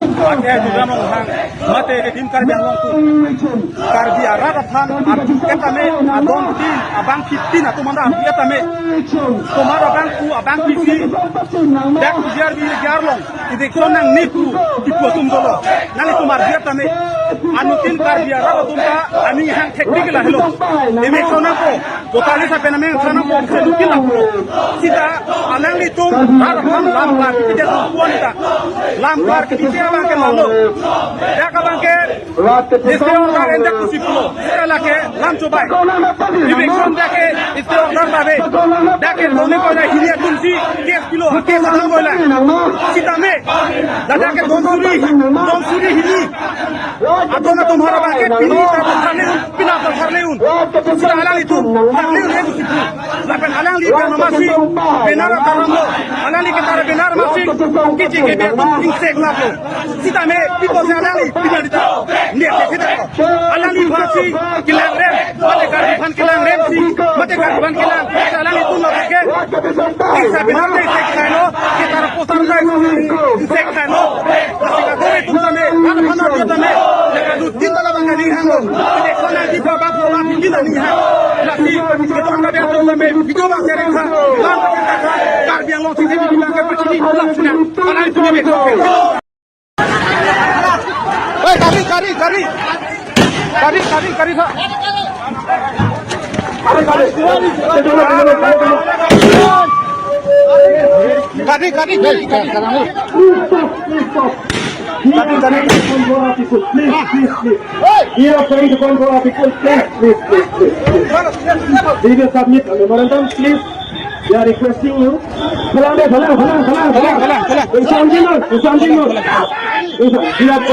Ake juga menghang mate tim karbi along tu karbi arab than etame adon tin abang kitin atau mana etame tomar abang tu abang kisi dak biar long ide kronang niku dipotum dolo nali tomar etame anutin karbi arab tumta ani hang teknik lah lo eme kronang ko totali sa pename kronang ko sedukin lah sita alang litum arab than lam lam kita tuanita lam par kita abang ke lalu ya kabang ke istiwa orang endak kusiplo sekala ke lam cobai ibekson dake istiwa orang babe dake doni ko na hilia tunsi kes kilo ke salam bola sitame dake don suri hili atona tumhara baake pini ta khale pina ta kharleun sita alang itu kharleun e kusiplo lapen alang li ka namasi benara taramlo alang li ke tara benar masi kici ke be insek lapo sitame people say alali pinadita ne kita alali basi kilang rem mate karban kilang rem si mate karban kilang alali tu no ke isa benar ne se khano ke tar posar jai se khano asika gore tu tame kan khana dia tame leka du tin tala banga ni hango ne khana di baba bola pinda ni ha lati ke to anga dia tu tame video ba se rekha lam ka karbiang lo si di banga pachini lapsuna alali tu ne ke Hey, kari sa. Kari. We are trying to control people. Please. We will submit a memorandum, please. We are requesting you. Khalang. Usandino. We are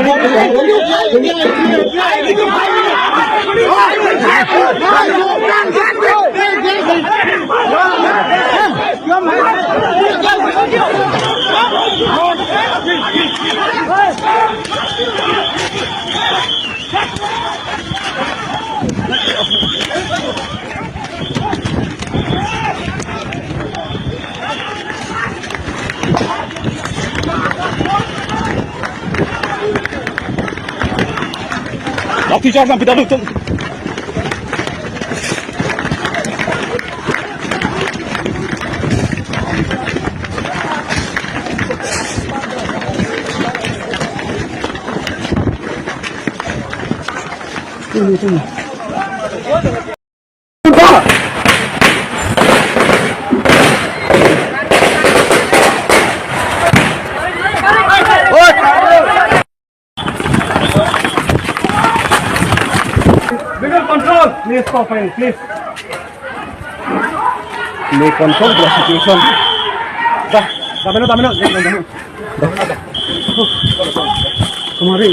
Laki jangan kita tutup. Tunggu. Please stop, please. May control the situation. Dami na. Kumari.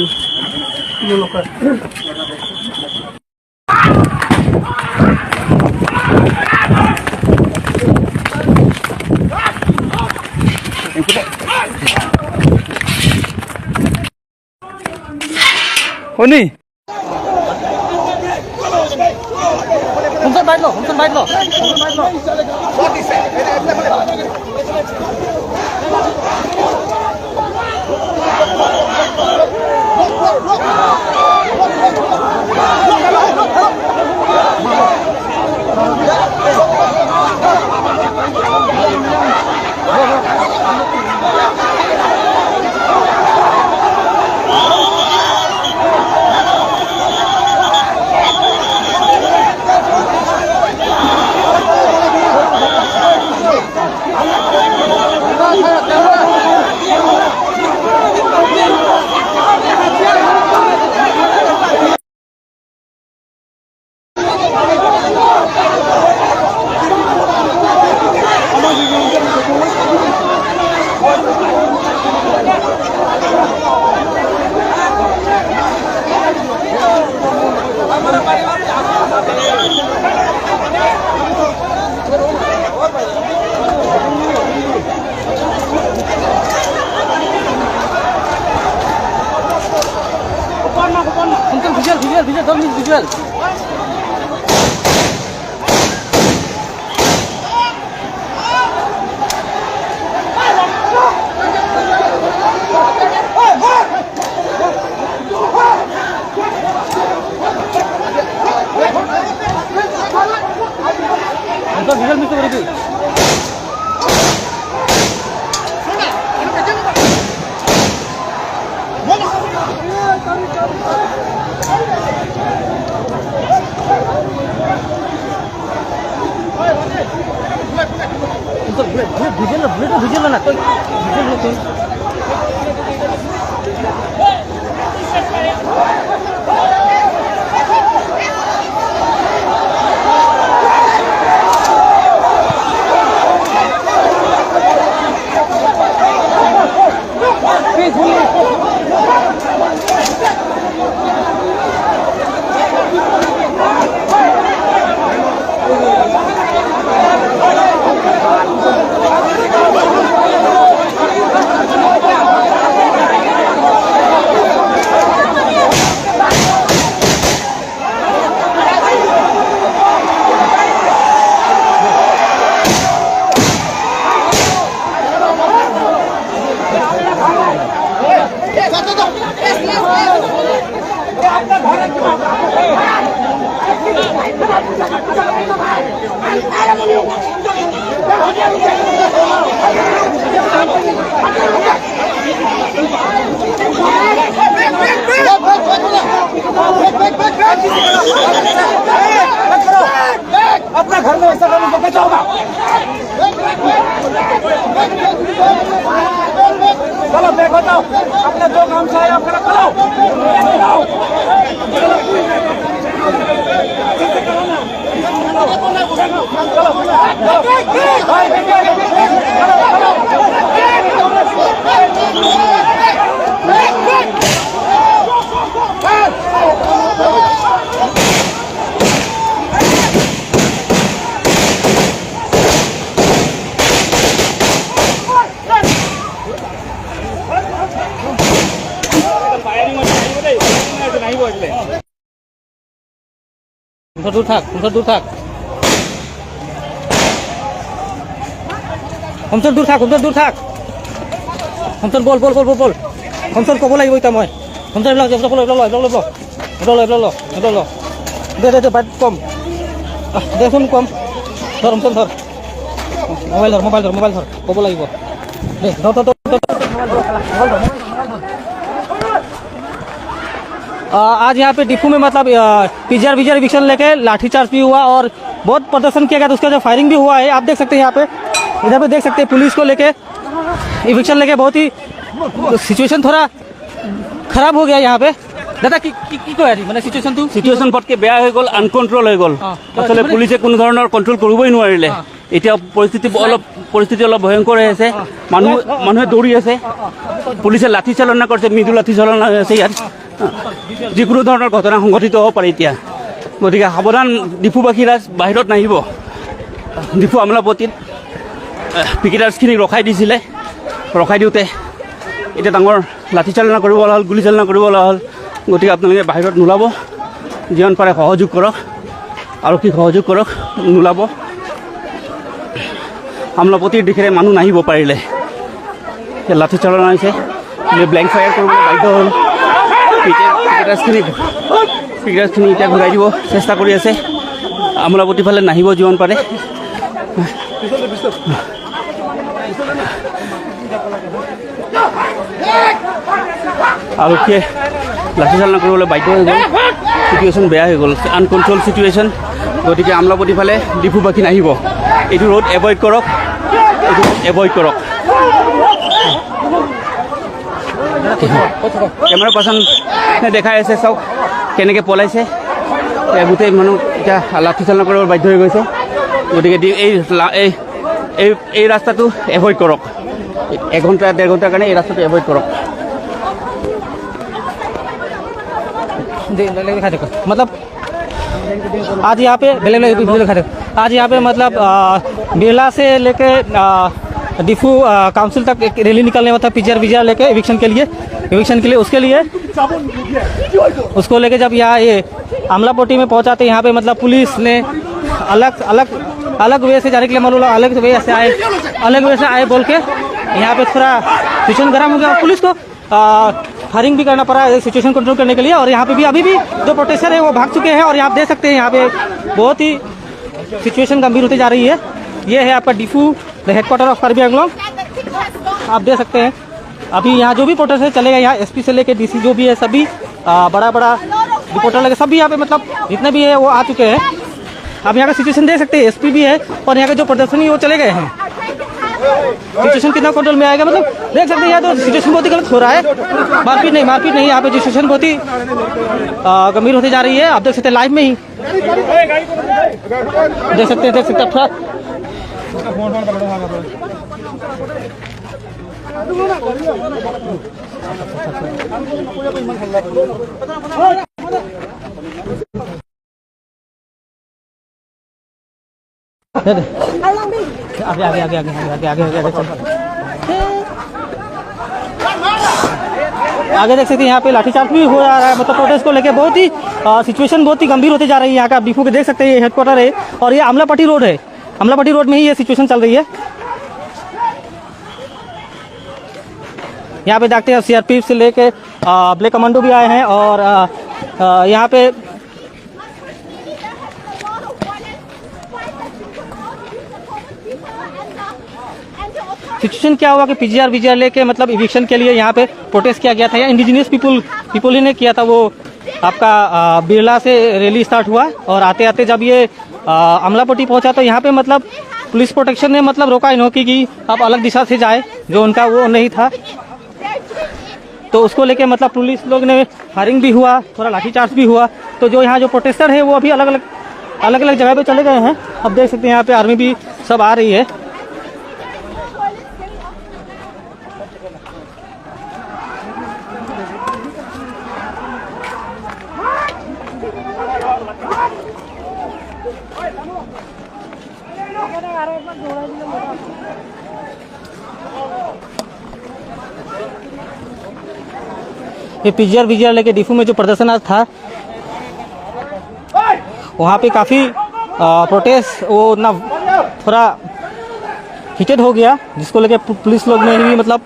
Loka. Honi. Humsan bait lo. Visual, don't miss visual. ভিজে না তো अपना घर में ऐसा करने को कैसा होगा? चलो बैग बताओ, अपने जो काम से आए आप करो। दूर थाक दूर थाक हमसर दूर थाक हमसर बोल बोल बोल बोल हमसर कब लगे इतना मैं हमसर दे दे बात कम दे सुन कम धर हमसर धर मोबाइल धर कब लगे दे धर आज यहाँ पे डिपू में मतलब पीजीआर इविक्शन लेके लाठीचार्ज भी हुआ और बहुत प्रदर्शन किया गया, तो उसका जो फायरिंग भी हुआ है आप देख सकते हैं। यहाँ पे इधर पे देख सकते हैं पुलिस को लेके इविक्शन लेके बहुत ही सिचुएशन थोड़ा खराब हो गया यहाँ पे। दादा की মানে সিচুৱেশ্যন পটকে বেয়া হৈ গ'ল, আনকন্ট্ৰল হৈ গ'ল। আসলে পুলিচে কোনো ধৰণৰ কন্ট্ৰল কৰিবই নোৱাৰিলে। এতিয়া পৰিস্থিতি অলপ ভয়ংকৰ হৈ আছে, মানুহে দৌৰি আছে, পুলিচে লাঠি চালনা কৰিছে, মৃদু লাঠি চালনা হৈ আছে। ইয়াত যিকোনো ধৰণৰ ঘটনা সংঘটিত হ'ব পাৰে এতিয়া, গতিকে সাৱধান ডিপুবাসী ৰাইজ বাহিৰত নাহিব। ডিপু আমোলাপট্টিত পিকেটাৰ্ছখিনিক ৰখাই দিছিলে, ৰখাই দিওঁতে এতিয়া ডাঙৰ লাঠি চালনা কৰিব লগা হ'ল, গুলি চালনা কৰিব লগা হ'ল। গতিকে আপোনালোকে বাহিৰত নোলাব, যিমান পাৰে সহযোগ কৰক, আৰক্ষীক সহযোগ কৰক, নোলাব। আমোলাপট্টিৰ দিশেৰে মানুহ নাহিব পাৰিলে। লাঠি চালনা হৈছে, ব্লেংক ফায়াৰ কৰিবলৈ বাধ্য হ'ল। পিকেটাৰ্ছখিনি এতিয়া ঘূৰাই দিব চেষ্টা কৰি আছে। আমোলাপট্টিৰ ফালে নাহিব যিমান পাৰে। আৰক্ষীয়ে লাঠি চালনা কৰিবলৈ বাধ্য হৈ গ'ল, চিটুৱেশ্যন বেয়া হৈ গ'ল, আনকণ্ট্ৰল চিটুৱেশ্যন। গতিকে আমোলাপট্টিৰ ফালে ডিপুবাসী নাহিব, এইটো ৰোড এভইড কৰক, কেমেৰা পাৰ্চনে দেখাই আছে, চাওক কেনেকৈ পলাইছে। গোটেই মানুহ এতিয়া লাঠি চালনা কৰিব বাধ্য হৈ গৈছে। গতিকে এই ৰাস্তাটো এভইড কৰক, 1 ঘণ্টা 1.5 ঘণ্টাৰ কাৰণে এই ৰাস্তাটো এভইড কৰক। मतलब आज यहाँ पे आज यहाँ पे मतलब बिरला से लेके डिफू काउंसिल तक एक रैली निकलने वाला था पीजीआर लेके इविक्शन के लिए उसके लिए उसको लेके जब यहाँ ये आमलापट्टी में पहुँचाते यहाँ पे मतलब पुलिस ने अलग वे से जाने के लिए मालूम अलग वे से आए बोल के यहाँ पे थोड़ा सिचुएशन गर्म हो गया। पुलिस को फायरिंग भी करना पड़ा सिचुएशन कंट्रोल करने के लिए। और यहाँ पे भी अभी भी जो प्रोटेस्टर है वो भाग चुके हैं और आप देख सकते हैं यहाँ पे बहुत ही सिचुएशन गंभीर होती जा रही है। ये है आपका Diphu the headquarter of Karbi Anglong, आप देख सकते हैं। अभी यहाँ जो भी प्रोटेस्टर चलेगा, यहाँ एसपी से लेकर डीसी जो भी है सभी बड़ा बड़ा रिपोर्टर लगे सब भी यहाँ पे मतलब जितने भी है वो आ चुके हैं। आप यहाँ का सिचुएशन देख सकते हैं, एसपी भी है और यहाँ के जो प्रदर्शनी वो चले गए हैं। सिचुएशन कितना कंट्रोल में आएगा मतलब देख सकते हैं। यहाँ तो सिचुएशन बहुत ही गलत हो रहा है। मारपीट नहीं, यहाँ पे सिचुएशन बहुत ही गंभीर होती जा रही है। आप देख सकते हैं लाइव में ही देख सकते हैं थोड़ा आगे देख सकते हैं। यहाँ पे लाठीचार्ज भी हो रहा है मतलब प्रोटेस्ट को लेके बहुत ही सिचुएशन बहुत ही गंभीर होती जा रही है। यहाँ का आप डिपो के देख सकते हैं, ये हेडक्वार्टर है और ये अमलापट्टी रोड है। अमलापट्टी रोड में ही ये सिचुएशन चल रही है। यहाँ पे देखते हैं सीआरपीएफ से लेके ब्लैक कमांडो भी आए हैं और यहाँ पे सिचुएशन क्या हुआ कि पीजीआर लेके मतलब इविक्शन के लिए यहाँ पे प्रोटेस्ट किया गया था। या इंडिजिनियस पीपल ही ने किया था। वो आपका बिरला से रैली स्टार्ट हुआ और आते आते जब ये अमलापट्टी पहुंचा तो यहाँ पे मतलब पुलिस प्रोटेक्शन ने मतलब रोका इन्हों की आप अलग दिशा से जाए, जो उनका वो नहीं था। तो उसको लेके मतलब पुलिस लोग ने फायरिंग भी हुआ, थोड़ा लाठीचार्ज भी हुआ। तो जो यहाँ जो प्रोटेस्टर है वो अभी अलग अलग जगह पे चले गए हैं। अब देख सकते हैं यहाँ पे आर्मी भी सब आ रही है। ये पीजीआर लेके डिफू में जो प्रदर्शन आज था वहाँ पे काफ़ी प्रोटेस्ट वो ना थोड़ा हीटेड हो गया, जिसको लेके पुलिस लोग ने भी मतलब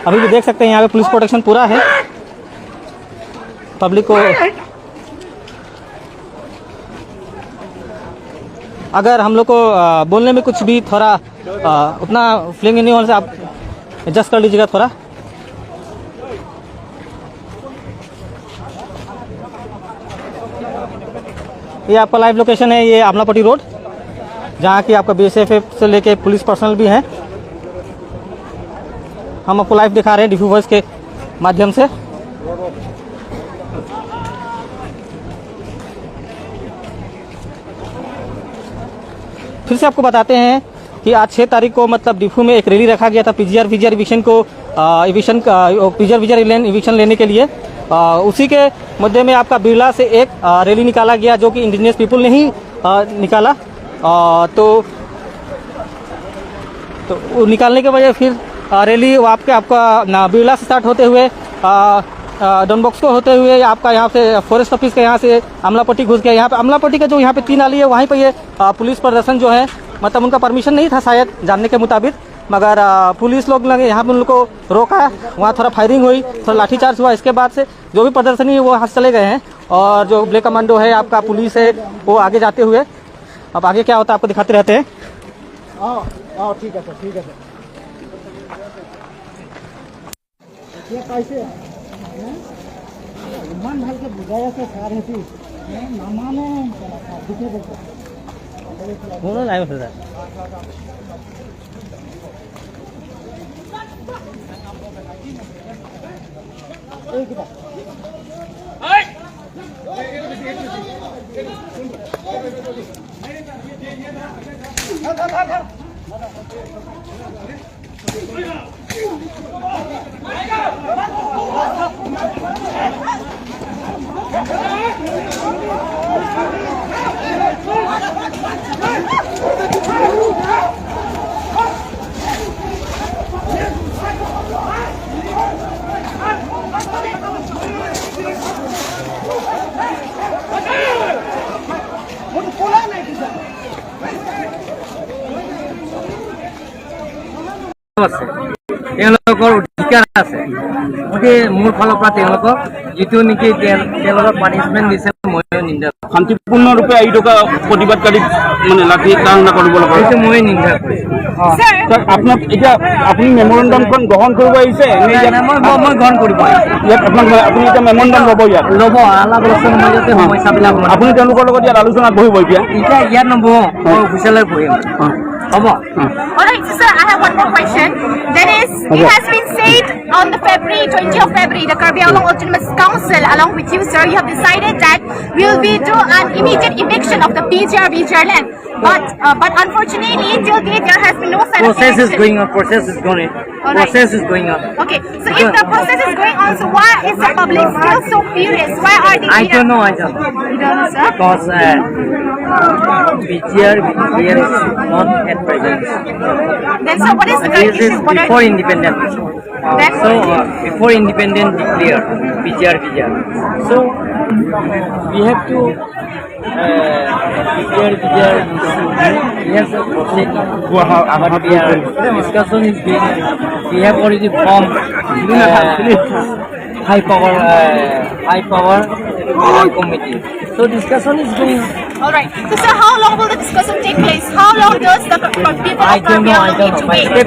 अभी भी देख सकते हैं यहाँ पे पुलिस प्रोटेक्शन पूरा है। पब्लिक को अगर हम लोग को बोलने में कुछ भी थोड़ा उतना फीलिंग नहीं होने से आप एडजस्ट कर लीजिएगा थोड़ा। ये आपका लाइव लोकेशन है, ये अमलापट्टी रोड, जहाँ की आपका बीएसएफ से लेके पुलिस पर्सनल भी हैं। हम आपको लाइव दिखा रहे हैं डिफू वॉइस के माध्यम से। फिर से आपको बताते हैं कि आज 6 तारीख को मतलब डिफू में एक रैली रखा गया था पीजीआर इविक्शन को पीजीआर इविक्शन लेने के लिए। उसी के मुद्दे में आपका बिरला से एक रैली निकाला गया जो कि इंडिजिनियस पीपल ने ही निकाला। तो निकालने के वजह फिर रैली आपका बिरला से स्टार्ट होते हुए डॉन बॉक्स को होते हुए आपका यहाँ से फॉरेस्ट ऑफिस के यहाँ से अमलापट्टी घुस गया। यहाँ पे अमलापट्टी का जो यहाँ पे 3 नाली है वहीं पे ये पुलिस प्रदर्शन जो है मतलब उनका परमिशन नहीं था शायद जानने के मुताबिक, मगर पुलिस लोग लगे यहाँ पे उन लोग को रोका। वहाँ थोड़ा फायरिंग हुई, थोड़ा लाठीचार्ज हुआ। इसके बाद से जो भी प्रदर्शनी है वो यहाँ से चले गए हैं और जो ब्लैक कमांडो है आपका पुलिस है वो आगे जाते हुए। अब आगे क्या होता है आपको दिखाते रहते हैं। ठीक है सर, ठीक है सर। कैसे मन भर के बुझाया से सारे थी मामा ने दिखे बोलो लाइव हो रहा है। অধিকাৰ আছে গতিকে মোৰ ফালৰ পৰা তেওঁলোকক যিটো নেকি তেওঁলোকক পানিছমেণ্ট দিছে ময়ো নিন্দা শান্তিপূৰ্ণৰূপে আহি থকা প্ৰতিবাদকাৰীক মানে লাঠি চালনা কৰিব লগা কৰিছোঁ ময়ো নিন্দা কৰিছোঁ আপোনাক এতিয়া আপুনি মেমৰেণ্ডামখন গ্ৰহণ কৰিব আহিছে মই গ্ৰহণ কৰিব ইয়াত আপোনাক আপুনি এতিয়া মেমৰেণ্ডাম ল'ব ইয়াত ল'ব আলাপ আলোচনাৰ মাজতে সমস্যাবিলাক আপুনি তেওঁলোকৰ লগত ইয়াত আলোচনাত বহিব এতিয়া ইয়াত নবহোঁ মই অফিচিয়েলত বহিম হ'ব Alright, so sir, I have one more question. That is, it has been said on the 20th of February, the Karbi Anglong Autonomous Council, along with you, sir, you have decided that we will be do an immediate eviction of the BGR land. But unfortunately, till date, there has been no sign of process is eviction. going on process is going on Alright. process is going on Okay, so if the process is going on, so why is the public still so furious? Why are they I here? don't know You don't know, sir? because BGR is not at present. Then, sir, what is the current This is issue? What are before independence. Then, So before independence declared BGR. So we have to BGR. We have to proceed. Discussion is being. We have already formed high power committee. So discussion is going on. Alright, so sir, how long will the discussion take place? How long does the people I of don't Karbi know. Anglong need to But wait? step